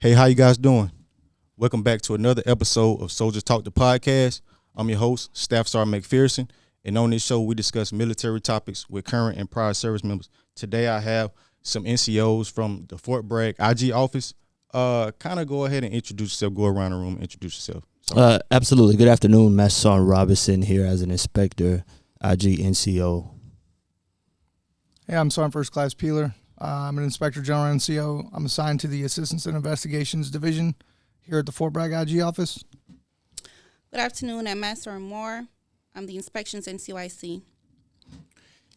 Hey, how you guys doing? Welcome back to another episode of Soldiers Talk the Podcast. I'm your host, Staff Sergeant McPherson, and on this show we discuss military topics with current and prior service members. Today I have some NCOs from the Fort Bragg IG office. Kind of go ahead and introduce yourself. Go around the room and introduce yourself. Absolutely. Good afternoon, Master Sergeant Robinson here as an inspector, IG NCO. Hey, I'm Sergeant First Class Peeler. I'm an Inspector General NCO. I'm assigned to the Assistance and Investigations Division here at the Fort Bragg IG office. Good afternoon, I'm Master Moore. I'm the Inspections NCOIC.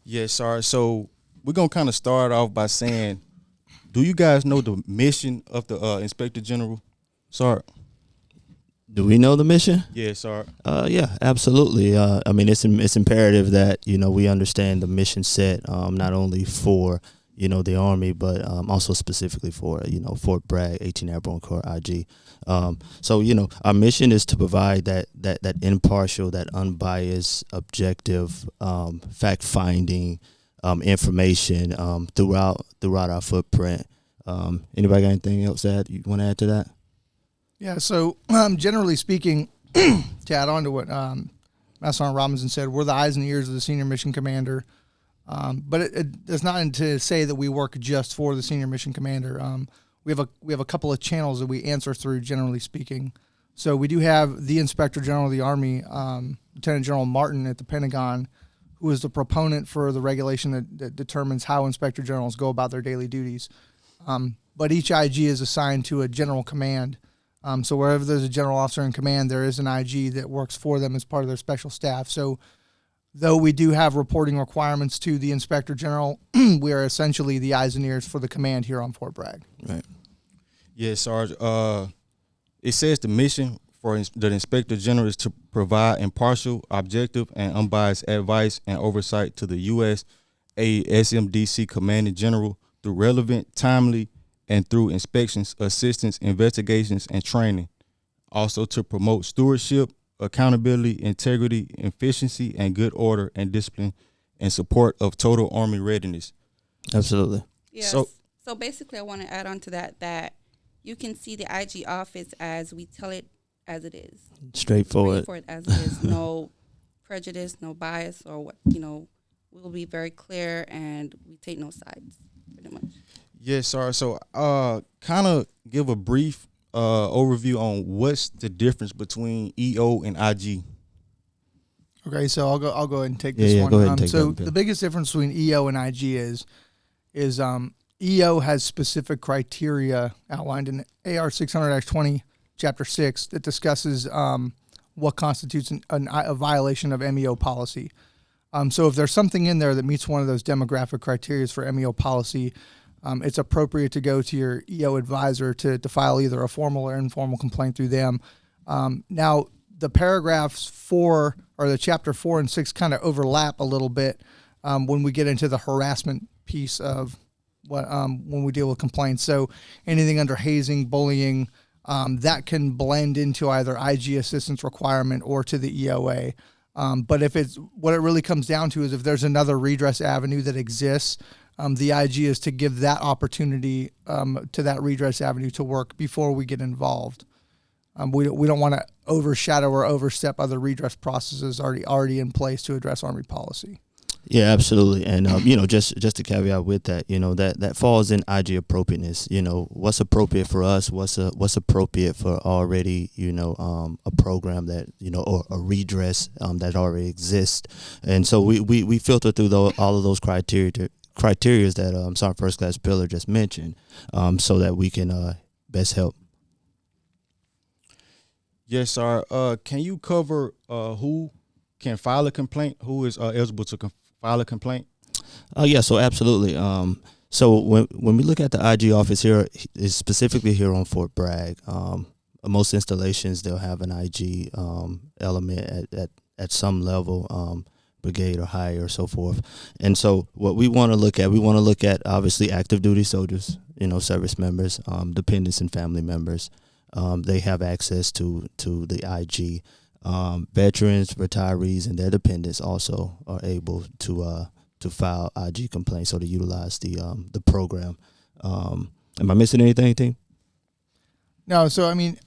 Yes, sir. So we're going to kind of start off by saying, do you guys know the mission of the Inspector General? Sorry. Do we know the mission? Yes, sir. Yeah, absolutely. I mean, it's imperative that, we understand the mission set, not only for, the Army, but also specifically for, Fort Bragg, 18 Airborne Corps IG. So, our mission is to provide that impartial, that unbiased, objective, fact-finding information throughout our footprint. Anybody got anything else that you want to add to that? Yeah, so generally speaking, to add on to what Master Sergeant Robinson said, we're the eyes and ears of the senior mission commander. But it's not to say that we work just for the senior mission commander. We have a couple of channels that we answer through, generally speaking. So we do have the Inspector General of the Army, Lieutenant General Martin at the Pentagon, who is the proponent for the regulation that determines how Inspector Generals go about their daily duties. But each IG is assigned to a general command. So wherever there's a general officer in command, there is an IG that works for them as part of their special staff. So though we do have reporting requirements to the Inspector General, we are essentially the eyes and ears for the command here on Fort Bragg. Right. Yes, Sarge. It says the mission for the Inspector General is to provide impartial, objective, and unbiased advice and oversight to the U.S. ASMDC Commanding General through relevant, timely, and through inspections, assistance, investigations, and training. Also to promote stewardship, accountability, integrity, efficiency, and good order and discipline in support of total Army readiness. Absolutely. Yes. So basically I want to add on to that you can see the IG office as we tell it as it is. Straightforward. For it as it is. No prejudice, no bias, or what, we'll be very clear and we take no sides, pretty much. Yes, sir. So kind of give a brief overview on what's the difference between EO and IG. Okay, so I'll go ahead and take this one. Go ahead and take so that. the biggest difference between EO and IG is EO has specific criteria outlined in AR 600-20, Chapter 6, that discusses what constitutes a violation of MEO policy. So if there's something in there that meets one of those demographic criteria for MEO policy, it's appropriate to go to your EO advisor to file either a formal or informal complaint through them. Now, the paragraphs 4 or the chapter 4 and 6 kind of overlap a little bit when we get into the harassment piece of what when we deal with complaints. So anything under hazing, bullying, that can blend into either IG assistance requirement or to the EOA. But if it's what it really comes down to is if there's another redress avenue that exists, the IG is to give that opportunity to that redress avenue to work before we get involved. We don't want to overshadow or overstep other redress processes already in place to address Army policy. Yeah, absolutely. And, just to caveat with that, that falls in IG appropriateness. What's appropriate for us, what's appropriate for already, a program that, or a redress that already exists. And so we filter through all of those criteria that Sergeant First Class Pillar just mentioned, so that we can best help. Yes, sir. Can you cover who can file a complaint? Who is eligible to file a complaint? Yeah, so absolutely. So when we look at the IG office here, is specifically here on Fort Bragg, most installations they'll have an IG element at some level. Brigade or higher or so forth. And so what we want to look at obviously active duty soldiers, service members, dependents and family members. They have access to the IG. Veterans, retirees, and their dependents also are able to file IG complaints or to utilize the program. Am I missing anything, team? No, so I mean,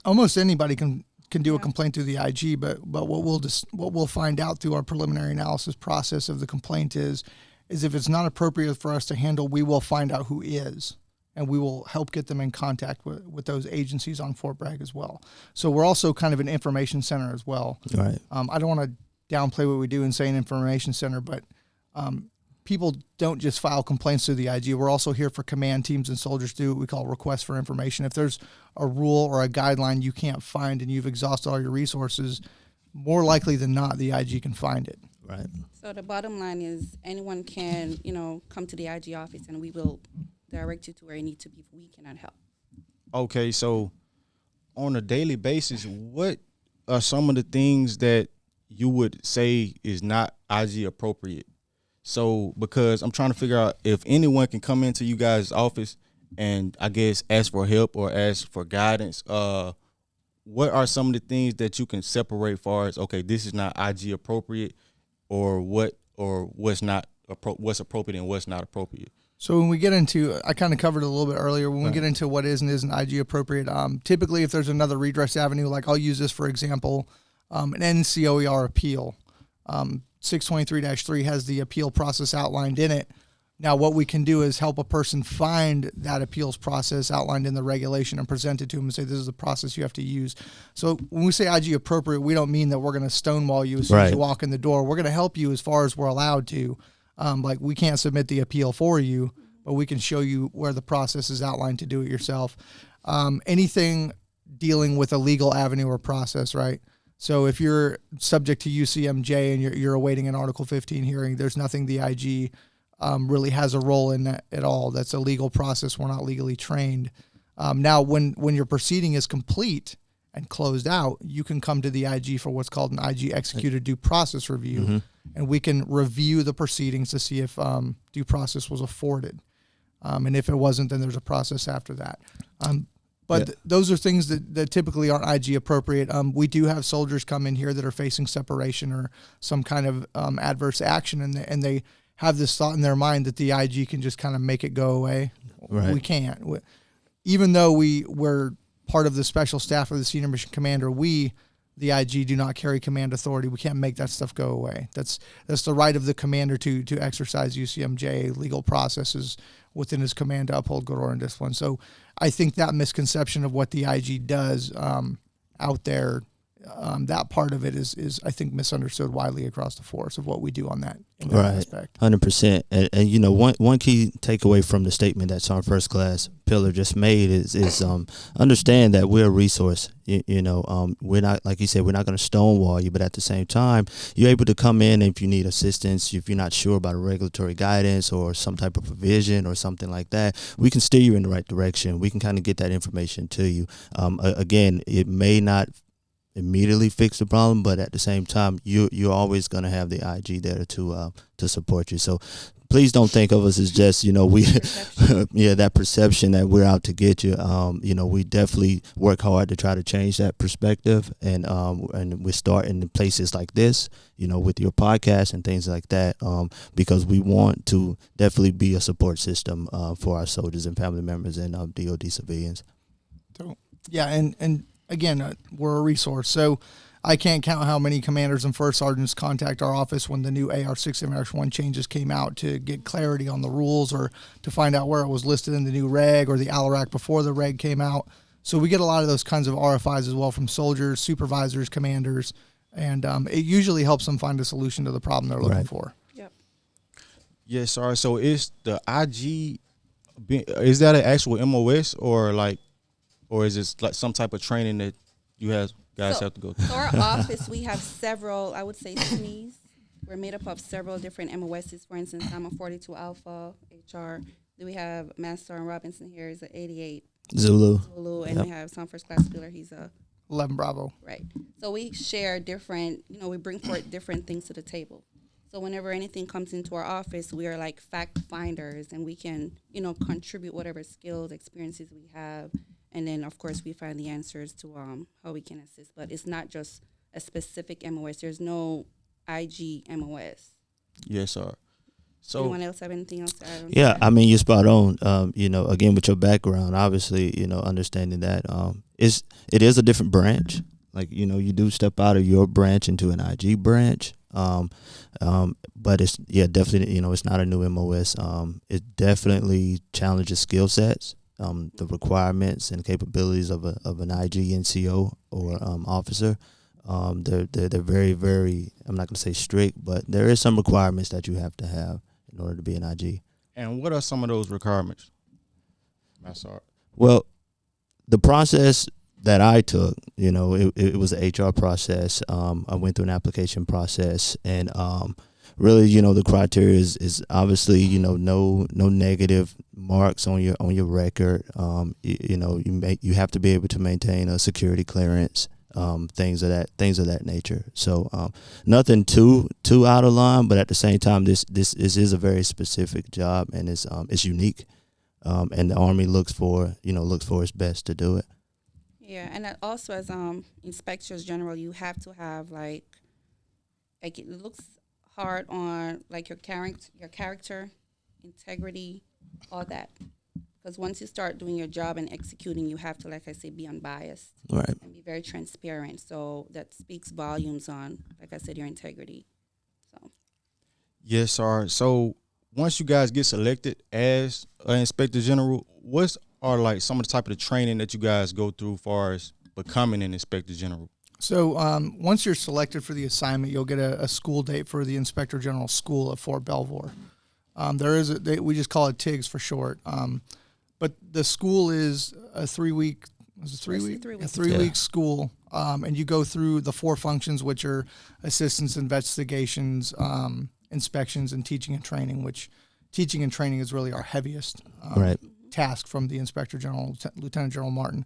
almost anybody can do a Yeah. complaint through the IG, but what we'll find out through our preliminary analysis process of the complaint is if it's not appropriate for us to handle, we will find out who is, and we will help get them in contact with those agencies on Fort Bragg as well. So we're also kind of an information center as well. Right. I don't want to downplay what we do and say an information center, but people don't just file complaints through the IG. We're also here for command teams and soldiers to do what we call requests for information. If there's a rule or a guideline you can't find and you've exhausted all your resources, more likely than not, the IG can find it. Right. So the bottom line is anyone can, come to the IG office and we will direct you to where you need to be if we cannot help. Okay, so on a daily basis, what are some of the things that you would say is not IG appropriate? So, because I'm trying to figure out if anyone can come into you guys' office and I guess ask for help or ask for guidance, what are some of the things that you can separate far as, okay, this is not IG appropriate, or what's not what's appropriate and what's not appropriate? So when we get into, I kind of covered it a little bit earlier, when we get into what is and isn't IG appropriate, typically if there's another redress avenue, like I'll use this for example, an NCOER appeal, 623-3 has the appeal process outlined in it. Now what we can do is help a person find that appeals process outlined in the regulation and present it to them and say, this is the process you have to use. So when we say IG appropriate, we don't mean that we're going to stonewall you as soon as you walk in the door. We're going to help you as far as we're allowed to. Like we can't submit the appeal for you, but we can show you where the process is outlined to do it yourself. Anything dealing with a legal avenue or process, right? So if you're subject to UCMJ and you're awaiting an Article 15 hearing, there's nothing the IG really has a role in that at all. That's a legal process. We're not legally trained. Now, when your proceeding is complete and closed out, you can come to the IG for what's called an IG executed due process review, and we can review the proceedings to see if due process was afforded. And if it wasn't, then there's a process after that. But those are things that typically aren't IG appropriate. We do have soldiers come in here that are facing separation or some kind of adverse action, and they have this thought in their mind that the IG can just kind of make it go away. Right. We can't. Even though we're part of the special staff of the senior mission commander, the IG, do not carry command authority. We can't make that stuff go away. That's the right of the commander to exercise UCMJ legal processes within his command to uphold good order and discipline. So I think that misconception of what the IG does out there, that part of it is I think misunderstood widely across the force of what we do on that aspect. 100%. And one key takeaway from the statement that our first class pillar just made is understand that we're a resource. We're not, like you said, we're not going to stonewall you, but at the same time, you're able to come in if you need assistance, if you're not sure about a regulatory guidance or some type of provision or something like that. We can steer you in the right direction. We can kind of get that information to you. Again, it may not immediately fix the problem, but at the same time, you're always going to have the IG there to support you. So please don't think of us as just that perception that we're out to get you. We definitely work hard to try to change that perspective, and we start in places like this, with your podcast and things like that, because we want to definitely be a support system for our soldiers and family members and DoD civilians. So yeah, and again, we're a resource. So I can't count how many commanders and first sergeants contact our office when the new AR-6-1 changes came out to get clarity on the rules or to find out where it was listed in the new reg or the ALARAC before the reg came out. So we get a lot of those kinds of RFIs as well from soldiers, supervisors, commanders, and it usually helps them find a solution to the problem they're looking for. Yep. Yes, sorry. So is the IG, is that an actual MOS or is it like some type of training that you guys have to go through? So our office, we have several, I would say, SMEs. We're made up of several different MOSs. For instance, I'm a 42 Alpha HR. Then we have Master and Robinson here is an 88 Zulu. And we have some first class Spiller. He's a 11 Bravo. Right. So we share different, we bring forth different things to the table. So whenever anything comes into our office, we are like fact finders, and we can, contribute whatever skills, experiences we have. And then, of course, we find the answers to how we can assist. But it's not just a specific MOS. There's no IG MOS. Yes, sir. So anyone else have anything else to add on? Yeah, that? I mean, you're spot on. Again, with your background, obviously, understanding that it is a different branch. Like, you do step out of your branch into an IG branch. But it's definitely, it's not a new MOS. It definitely challenges skill sets, the requirements and capabilities of an IG NCO or officer. They're very, very, I'm not going to say strict, but there is some requirements that you have to have in order to be an IG. and what are some of those requirements? That's all. Well, the process that I took, it was an HR process. I went through an application process, and really, the criteria is obviously, no negative marks on your record. You have to be able to maintain a security clearance, things of that nature. So nothing too out of line, but at the same time, this is a very specific job, and it's unique. And the Army looks for its best to do it. Yeah, and that also as Inspectors General, you have to have like it looks hard on like your character, integrity, all that. Because once you start doing your job and executing, you have to, like I say, be unbiased, Right. and be very transparent. So that speaks volumes on, like I said, your integrity. So Yes, sir. So once you guys get selected as an Inspector General, what are like some of the type of the training that you guys go through as far as becoming an Inspector General? So once you're selected for the assignment, you'll get a school date for the Inspector General School at Fort Belvoir. There is we just call it TIGS for short. But the school is a 3-week. Was it 3 week? 3 weeks. A 3-week school, and you go through the 4 functions, which are assistance, investigations, inspections, and teaching and training. Which teaching and training is really our heaviest Right. task from the Inspector General, Lieutenant General Martin.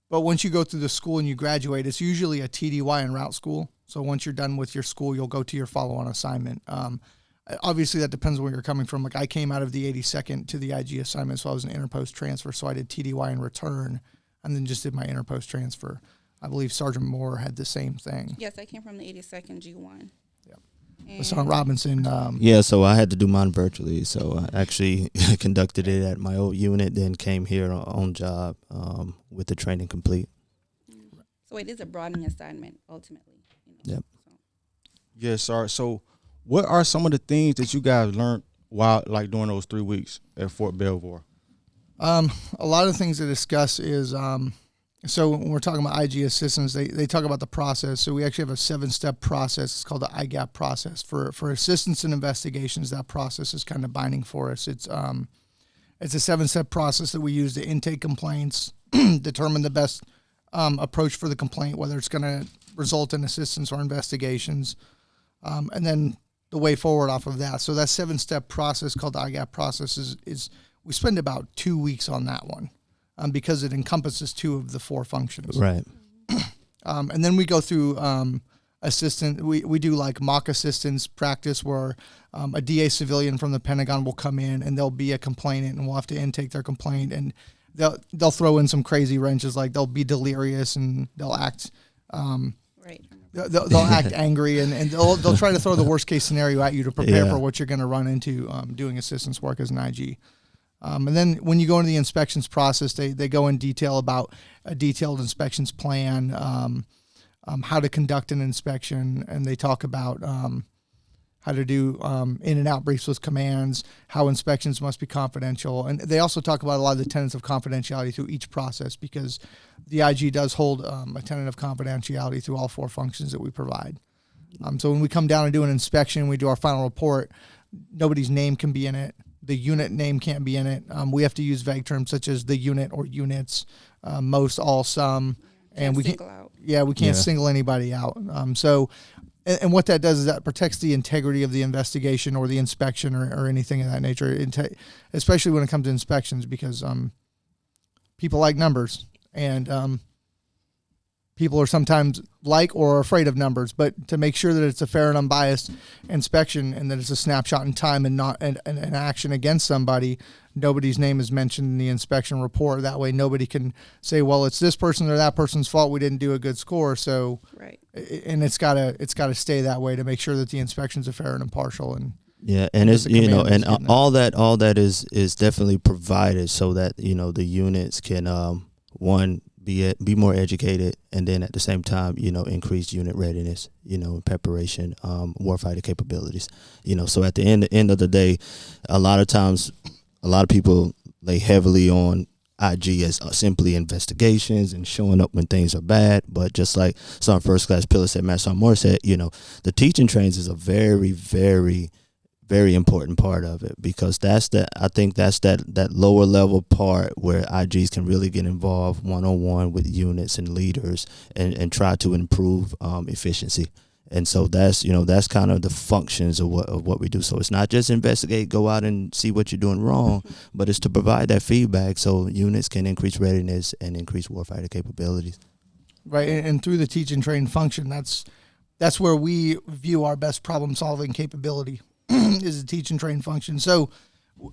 But once you go through the school and you graduate, it's usually a TDY and route school. So once you're done with your school, you'll go to your follow-on assignment. Obviously, that depends on where you're coming from. Like I came out of the 82nd to the IG assignment, so I was an interpost transfer. So I did TDY and return, and then just did my interpost transfer. I believe Sergeant Moore had the same thing. yes, I came from the 82nd G1. Yeah. Sergeant Robinson. Yeah, so I had to do mine virtually. So I actually conducted it at my old unit, then came here on job with the training complete. So it is a broadening assignment ultimately. Yep. So. Yes, sir. So what are some of the things that you guys learned while like during those 3 weeks at Fort Belvoir? A lot of things to discuss is so when we're talking about IG assistance, they talk about the process. So we actually have a 7-step process. It's called the IGAP process. For assistance and investigations, that process is kind of binding for us. It's a 7-step process that we use to intake complaints, determine the best approach for the complaint, whether it's going to result in assistance or investigations, and then the way forward off of that. So that 7-step process called the IGAP process is we spend about 2 weeks on that one. Because it encompasses 2 of the 4 functions. Right. And then we go through assistant. We do like mock assistance practice where a DA civilian from the Pentagon will come in and there'll be a complainant and we'll have to intake their complaint, and they'll throw in some crazy wrenches, like they'll be delirious and they'll act Right. they'll act angry and they'll try to throw the worst case scenario at you to prepare for what you're going to run into doing assistance work as an IG. And then when you go into the inspections process, they go in detail about a detailed inspections plan, how to conduct an inspection, and they talk about how to do in and out briefs with commands, how inspections must be confidential. And they also talk about a lot of the tenets of confidentiality through each process, because the IG does hold a tenet of confidentiality through all 4 functions that we provide. So when we come down and do an inspection, we do our final report, nobody's name can be in it. The unit name can't be in it. We have to use vague terms such as the unit or units, most, all, some, and we can't. We can't single anybody out. And what that does is that protects the integrity of the investigation or the inspection or anything of that nature. Especially when it comes to inspections, because people like numbers, and people are sometimes like or afraid of numbers, but to make sure that it's a fair and unbiased inspection and that it's a snapshot in time and not an action against somebody, nobody's name is mentioned in the inspection report. That way nobody can say, well, it's this person or that person's fault, we didn't do a good score. So, right. And it's gotta stay that way to make sure that the inspections are fair and impartial. And Yeah, and Because it's the you know, command and is getting all that is definitely provided so that the units can one be more educated, and then at the same time increase unit readiness, preparation, warfighter capabilities, So at the end of the day, a lot of times, a lot of people lay heavily on IG as simply investigations and showing up when things are bad. But just like some first class pillar said, Master Moore said, the teaching trains is a very, very, very important part of it, because I think that's that lower level part where IGs can really get involved one-on-one with units and leaders and try to improve efficiency. And so that's kind of the functions of what we do. So it's not just investigate, go out and see what you're doing wrong, but it's to provide that feedback so units can increase readiness and increase warfighter capabilities. Right, and through the teach and train function, that's where we view our best problem solving capability is the teach and train function. So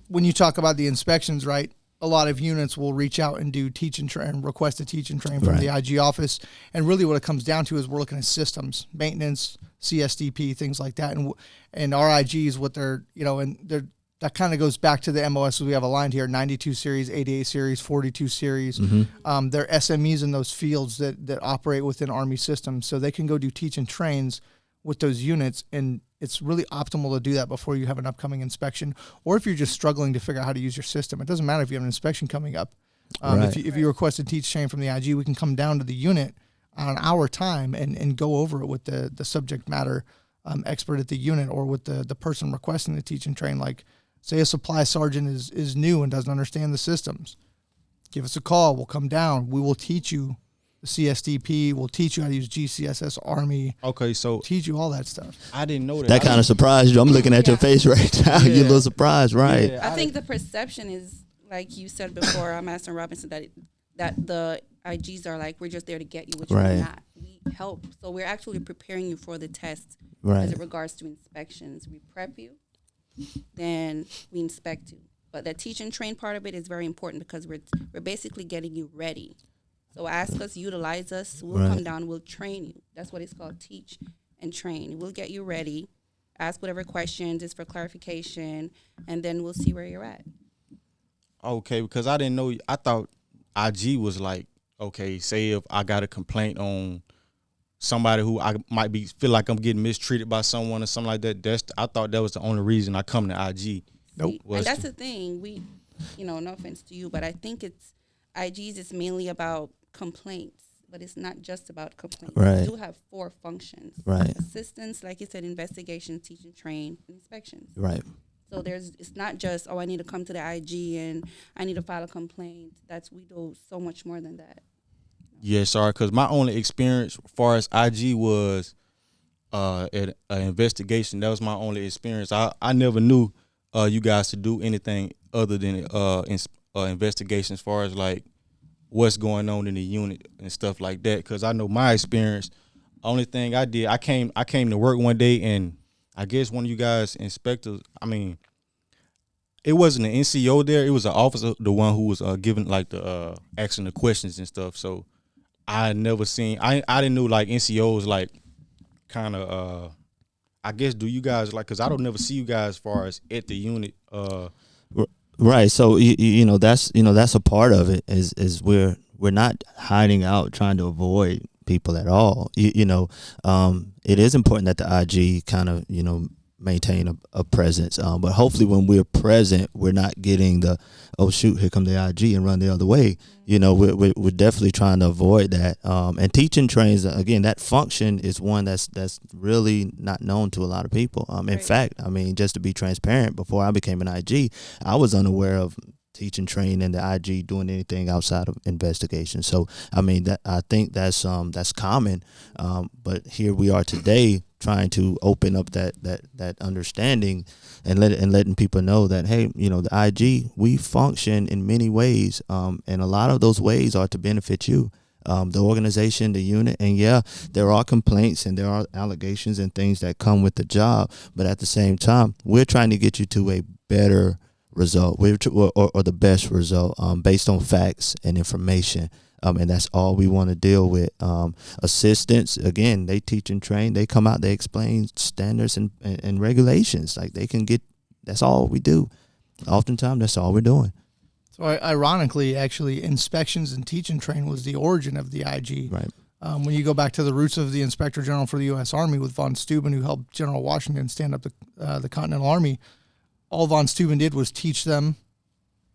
when you talk about the inspections, right, a lot of units will reach out and do teach and train, request a teach and train from the IG office. And really what it comes down to is we're looking at systems, maintenance, CSDP, things like that. And our IGs, what they're, that kind of goes back to the MOS we have aligned here, 92 series, 88 series, 42 series. Mm-hmm. They're SMEs in those fields that operate within Army systems. So they can go do teach and trains with those units, and it's really optimal to do that before you have an upcoming inspection, or if you're just struggling to figure out how to use your system. It doesn't matter if you have an inspection coming up. If you request a teach train from the IG, we can come down to the unit on our time and go over it with the subject matter expert at the unit, or with the person requesting the teach and train. Like, say a supply sergeant is new and doesn't understand the systems. Give us a call. We'll come down. We will teach you the CSDP. We'll teach you how to use GCSS Army. Okay, so Teach you all that stuff. I didn't know that. That kind of surprised you. I'm looking at your face right now. Yeah. You're a little surprised, right? Yeah. I think the perception is, like you said before, Master Robinson, that the IGs are like, we're just there to get you, which we're not. We help. So we're actually preparing you for the test as it regards to inspections. We prep you, then we inspect you. But the teach and train part of it is very important, because we're basically getting you ready. So ask us, utilize us, we'll come down, we'll train you. That's what it's called, teach and train. We'll get you ready, ask whatever questions is for clarification, and then we'll see where you're at. Okay, because I didn't know. I thought IG was like, okay, say if I got a complaint on somebody who I might feel like I'm getting mistreated by someone or something like that. I thought that was the only reason I come to IG. Nope. And that's the thing. No offense to you, but I think IGs is mainly about complaints, but it's not just about complaints. Right. We do have 4 functions. Right. Assistance, like you said, investigation, teach and train, inspections. Right. So it's not just, I need to come to the IG and I need to file a complaint. We do so much more than that. Yeah, sorry, because my only experience as far as IG was at an investigation. That was my only experience. I never knew you guys to do anything other than investigation as far as like what's going on in the unit and stuff like that. Because I know my experience, only thing I did, I came to work one day, and I guess one of you guys inspectors, it wasn't an NCO there, it was an officer, the one who was giving like the asking the questions and stuff. So I never seen, I didn't know like NCOs like kind of I guess, do you guys like, because I don't never see you guys as far as at the unit. Right. So that's a part of it. Is we're not hiding out trying to avoid people at all. It is important that the IG kind of maintain a presence. But hopefully when we're present, we're not getting the, oh shoot, here come the IG and run the other way. We're definitely trying to avoid that. And teaching trains, again, that function is one that's really not known to a lot of people. In fact, just to be transparent, before I became an IG, I was unaware of teach and train and the IG doing anything outside of investigation. So I think that's common. But here we are today trying to open up that understanding and letting people know that, hey, the IG, we function in many ways, and a lot of those ways are to benefit you, the organization, the unit. And yeah, there are complaints and there are allegations and things that come with the job, but at the same time, we're trying to get you to a better result, or the best result, based on facts and information. And that's all we want to deal with. Assistants, again, they teach and train. They come out, they explain standards and regulations. Like they can get, that's all we do. Oftentimes, that's all we're doing. So ironically, actually, inspections and teach and train was the origin of the IG. Right. When you go back to the roots of the Inspector General for the U.S. Army with von Steuben, who helped General Washington stand up the Continental Army, all von Steuben did was teach them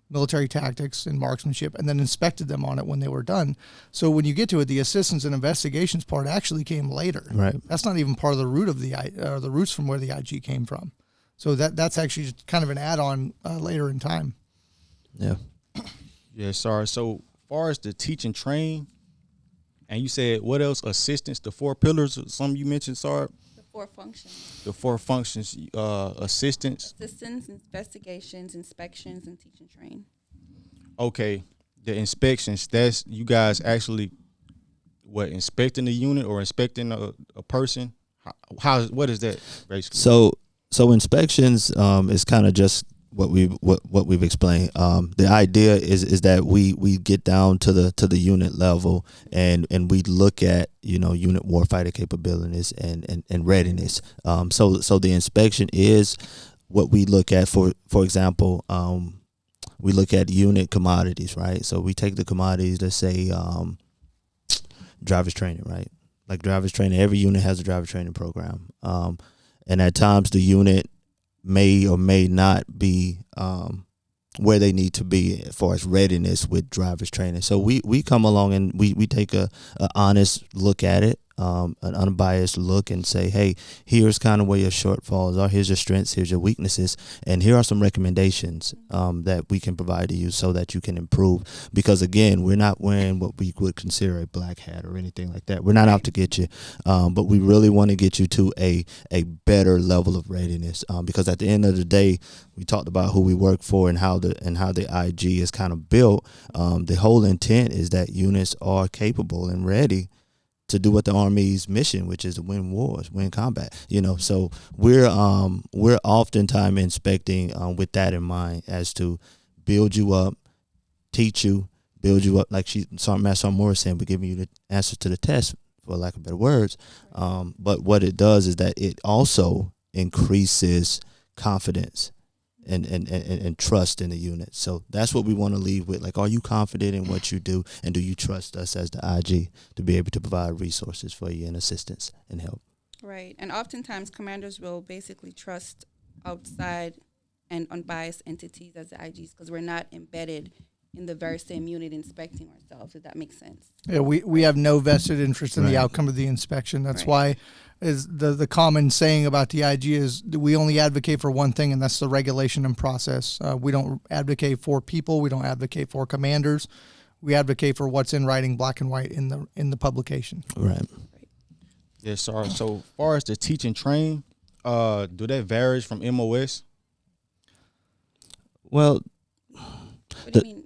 military tactics and marksmanship, and then inspected them on it when they were done. So when you get to it, the assistance and investigations part actually came later. Right. That's not even part of the root of the roots from where the IG came from. So that's actually just kind of an add-on later in time. Yeah. Yeah, sorry. So far as the teach and train, and you said what else? Assistance, the 4 pillars, or something you mentioned, sorry. The 4 functions. The 4 functions, assistance. Assistance, investigations, inspections, and teach and train. Okay, the inspections, that's you guys actually, inspecting the unit or inspecting a person? What is that, basically? So inspections is kind of just what we've explained. The idea is that we get down to the unit level and we look at unit warfighter capabilities and readiness. So the inspection is what we look at. For example, we look at unit commodities, right? So we take the commodities. Let's say driver's training, right? Like driver's training, every unit has a driver training program, and at times the unit may or may not be where they need to be as far as readiness with driver's training. So we come along and we take a honest look at it, an unbiased look, and say, hey, here's kind of where your shortfalls are, here's your strengths, here's your weaknesses, and here are some recommendations that we can provide to you so that you can improve. Because again, we're not wearing what we would consider a black hat or anything like that. We're not out to get you, but we really want to get you to a better level of readiness, because at the end of the day, we talked about who we work for and how the IG is kind of built. The whole intent is that units are capable and ready to do what the Army's mission, which is to win wars, win combat. So we're oftentimes inspecting with that in mind, as to build you up, teach you, build you up. Like Master Sergeant Morris saying, we're giving you the answers to the test, for lack of better words. But what it does is that it also increases confidence and trust in the unit. So that's what we want to leave with. Like, are you confident in what you do, and do you trust us as the IG to be able to provide resources for you and assistance and help? Right. And oftentimes commanders will basically trust outside and unbiased entities as the IGs, because we're not embedded in the very same unit inspecting ourselves, if that makes sense. Yeah, we have no vested interest in Right. the outcome of the inspection. That's Right. why is the common saying about the IG is we only advocate for one thing, and that's the regulation and process. We don't advocate for people. We don't advocate for commanders. We advocate for what's in writing, black and white, in the publication. Right. Yes, sorry. So far as the teach and train, do that vary from MOS? Well, What do you mean?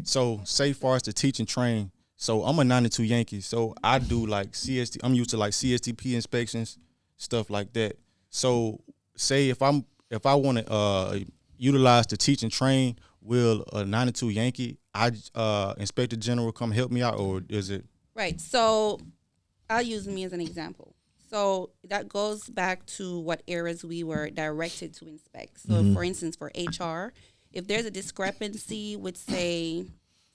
So say far as the teach and train, so I'm a 92 Yankee, so I do like CST. I'm used to like CSTP inspections, stuff like that. So say if I want to utilize the teach and train, will a 92 Yankee, Inspector General come help me out, or is it? Right. So I'll use me as an example. So that goes back to what areas we were directed to inspect. So for instance, for HR, if there's a discrepancy with, say,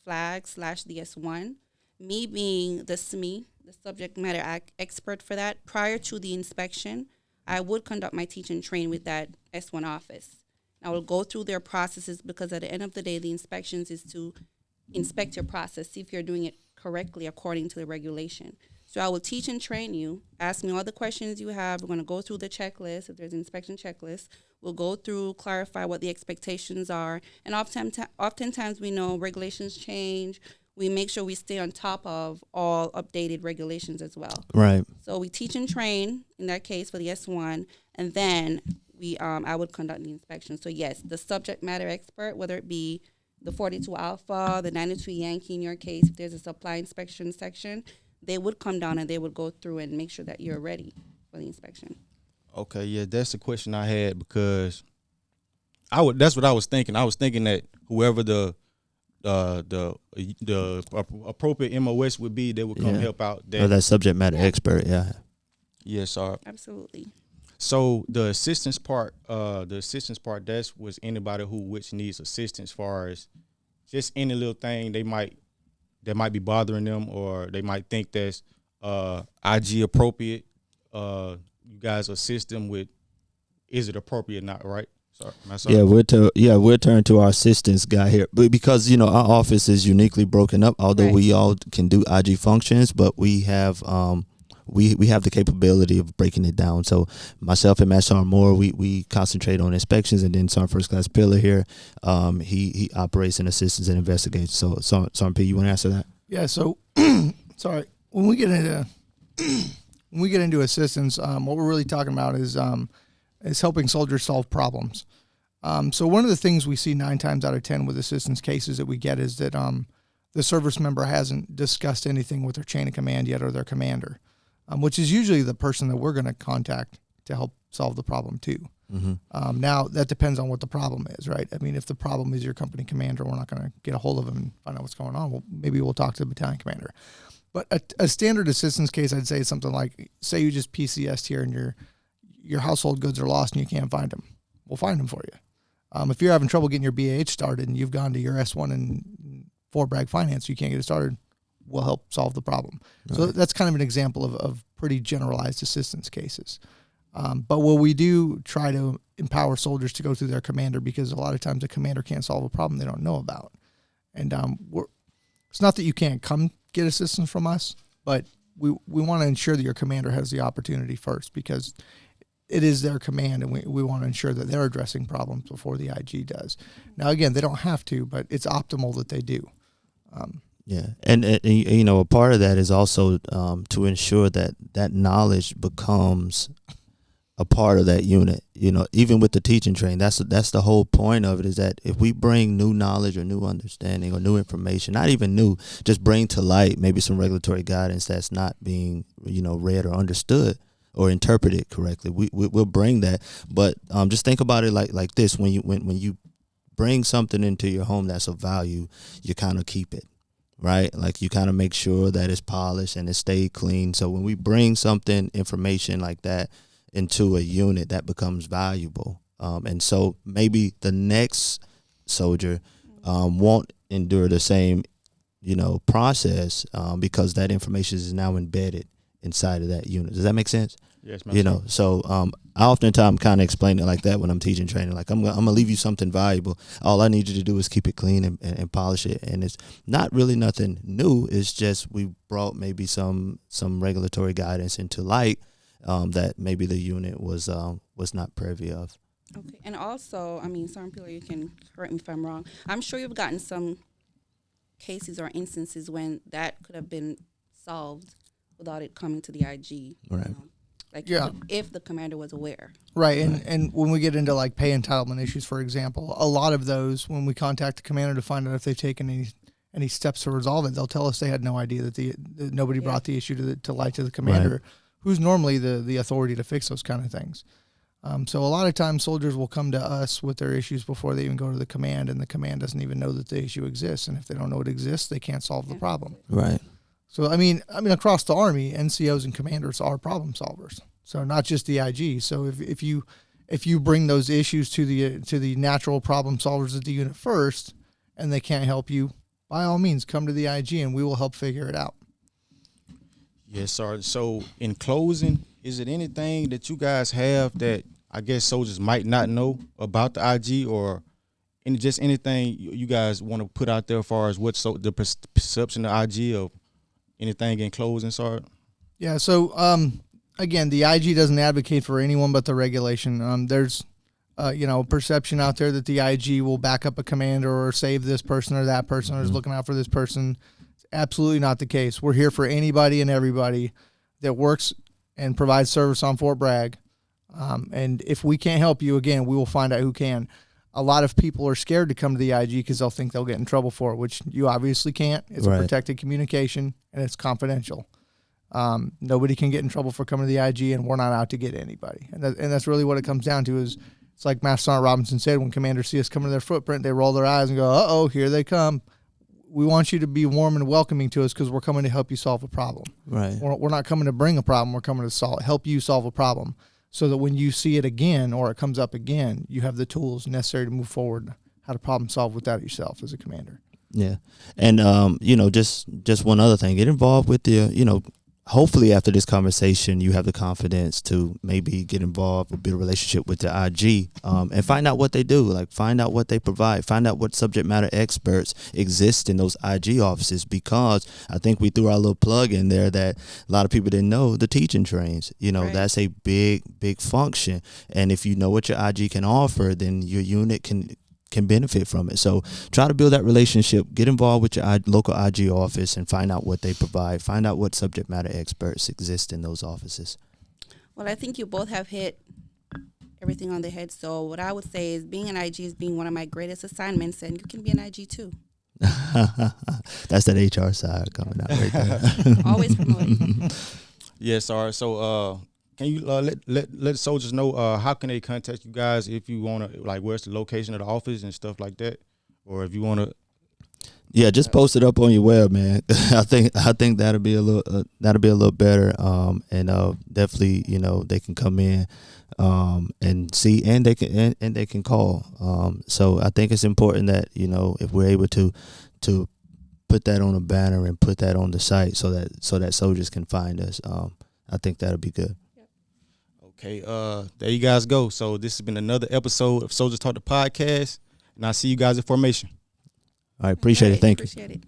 flag/DS1, me being the SME, the subject matter expert for that, prior to the inspection, I would conduct my teach and train with that S1 office. I will go through their processes, because at the end of the day, the inspections is to inspect your process, see if you're doing it correctly according to the regulation. So I will teach and train you, ask me all the questions you have. We're going to go through the checklist. If there's an inspection checklist, we'll go through, clarify what the expectations are. And oftentimes we know regulations change. We make sure we stay on top of all updated regulations as well. right. So we teach and train, in that case, for the S1, and then I would conduct the inspection. So yes, the subject matter expert, whether it be the 42 Alpha, the 92 Yankee in your case, if there's a supply inspection section, they would come down and they would go through and make sure that you're ready for the inspection. Okay, yeah, that's the question I had, because that's what I was thinking. I was thinking that whoever the the appropriate MOS would be that would come help out. Or that subject matter expert, yeah. Yes, sir. Absolutely. So the assistance part, that's was anybody which needs assistance, far as just any little thing that might be bothering them, or they might think that's IG appropriate. You guys assist them with, is it appropriate or not, right? Sorry. Yeah, we'll turn to our assistance guy here, but because our office is uniquely broken up. Although we all can do IG functions, but we have we have the capability of breaking it down. So myself and Matt Sergeant Moore, we concentrate on inspections, and then Sergeant First Class Pillar here, he operates in assistance and investigates. So Sergeant P, you want to answer that? Yeah. So sorry, when we get into assistance, what we're really talking about is helping soldiers solve problems. So one of the things we see 9 times out of 10 with assistance cases that we get is that the service member hasn't discussed anything with their chain of command yet, or their commander, which is usually the person that we're going to contact to help solve the problem too. Mm-hmm. Now that depends on what the problem is, right? I mean, if the problem is your company commander, we're not going to get a hold of him and find out what's going on. Well, maybe we'll talk to the battalion commander. But a standard assistance case, I'd say, is something like, say you just PCS'd here and your household goods are lost and you can't find them. We'll find them for you. If you're having trouble getting your BAH started and you've gone to your S1 and Fort Bragg Finance, you can't get it started, we'll help solve the problem. Right. So that's kind of an example of pretty generalized assistance cases. But what we do try to empower soldiers to go through their commander, because a lot of times the commander can't solve a problem they don't know about. And it's not that you can't come get assistance from us, but we want to ensure that your commander has the opportunity first, because it is their command, and we want to ensure that they're addressing problems before the IG does. Now, again, they don't have to, but it's optimal that they do. And a part of that is also to ensure that knowledge becomes a part of that unit. Even with the teaching training, that's the whole point of it, is that if we bring new knowledge or new understanding or new information, not even new, just bring to light maybe some regulatory guidance that's not being read or understood or interpreted correctly, we'll bring that. But just think about it like this: when you bring something into your home that's of value, you kind of keep it, right? Like, you kind of make sure that it's polished and it stayed clean. So when we bring information like that into a unit, that becomes valuable. And so maybe the next soldier won't endure the same, process because that information is now embedded inside of that unit. Does that make sense? Yes, ma'am. So I oftentimes kind of explain it like that when I'm teaching training. Like, I'm gonna leave you something valuable. All I need you to do is keep it clean and polish it. And it's not really nothing new. It's just we brought maybe some regulatory guidance into light that maybe the unit was not privy of. Okay, and also, Sergeant Pillar, you can correct me if I'm wrong. I'm sure you've gotten some cases or instances when that could have been solved without it coming to the IG. Right. If the commander was aware. Right, and when we get into like pay entitlement issues, for example, a lot of those, when we contact the commander to find out if they've taken any steps to resolve it, they'll tell us they had no idea that nobody brought the issue to light to the commander, who's normally the authority to fix those kind of things. So a lot of times soldiers will come to us with their issues before they even go to the command, and the command doesn't even know that the issue exists. And if they don't know it exists, they can't solve the problem. Right. So I mean, across the Army, NCOs and commanders are problem solvers. So not just the IG. So if you bring those issues to the natural problem solvers at the unit first, and they can't help you, by all means, come to the IG and we will help figure it out. Yes, sir. So in closing, is it anything that you guys have that I guess soldiers might not know about the IG, or just anything you guys want to put out there as far as what the perception of IG, or anything in closing, sir? Yeah. So again, the IG doesn't advocate for anyone but the regulation. There's perception out there that the IG will back up a commander or save this person or that person, or is looking out for this person. It's absolutely not the case. We're here for anybody and everybody that works and provides service on Fort Bragg. And if we can't help you, again, we will find out who can. A lot of people are scared to come to the IG because they'll think they'll get in trouble for it, which you obviously can't. It's a protected communication, and it's confidential. Nobody can get in trouble for coming to the IG, and we're not out to get anybody. And that's really what it comes down to. Is it's like Master Sergeant Robinson said, when commanders see us coming to their footprint, they roll their eyes and go, "Uh-oh, here they come." we want you to be warm and welcoming to us because we're coming to help you solve a problem. Right. We're not coming to bring a problem. We're coming to help you solve a problem so that when you see it again or it comes up again, you have the tools necessary to move forward, how to problem solve with that yourself as a commander. Yeah. And, just one other thing, get involved with hopefully after this conversation, you have the confidence to maybe get involved or build a relationship with the IG, and find out what they do, like find out what they provide, find out what subject matter experts exist in those IG offices, because I think we threw our little plug in there that a lot of people didn't know, the teaching trains, Right. that's a big function. And if you know what your IG can offer, then your unit can benefit from it. So try to build that relationship, get involved with your local IG office and find out what they provide, find out what subject matter experts exist in those offices. Well, I think you both have hit everything on the head. So what I would say is being an IG is being one of my greatest assignments, and you can be an IG too. That's that HR side coming out right there. Always promoting. Yes, sir. So can you let soldiers know how can they contact you guys if you want to, like, where's the location of the office and stuff like that, or if you want to. Yeah, just post it up on your web, man. I think that'll be a little better. And definitely, they can come in and see, and they can call. So I think it's important that if we're able to put that on a banner and put that on the site so that soldiers can find us. I think that'll be good. Okay, there you guys go. So this has been another episode of Soldiers Talk the Podcast, and I'll see you guys in formation. All right, appreciate it. Thank you. Appreciate it.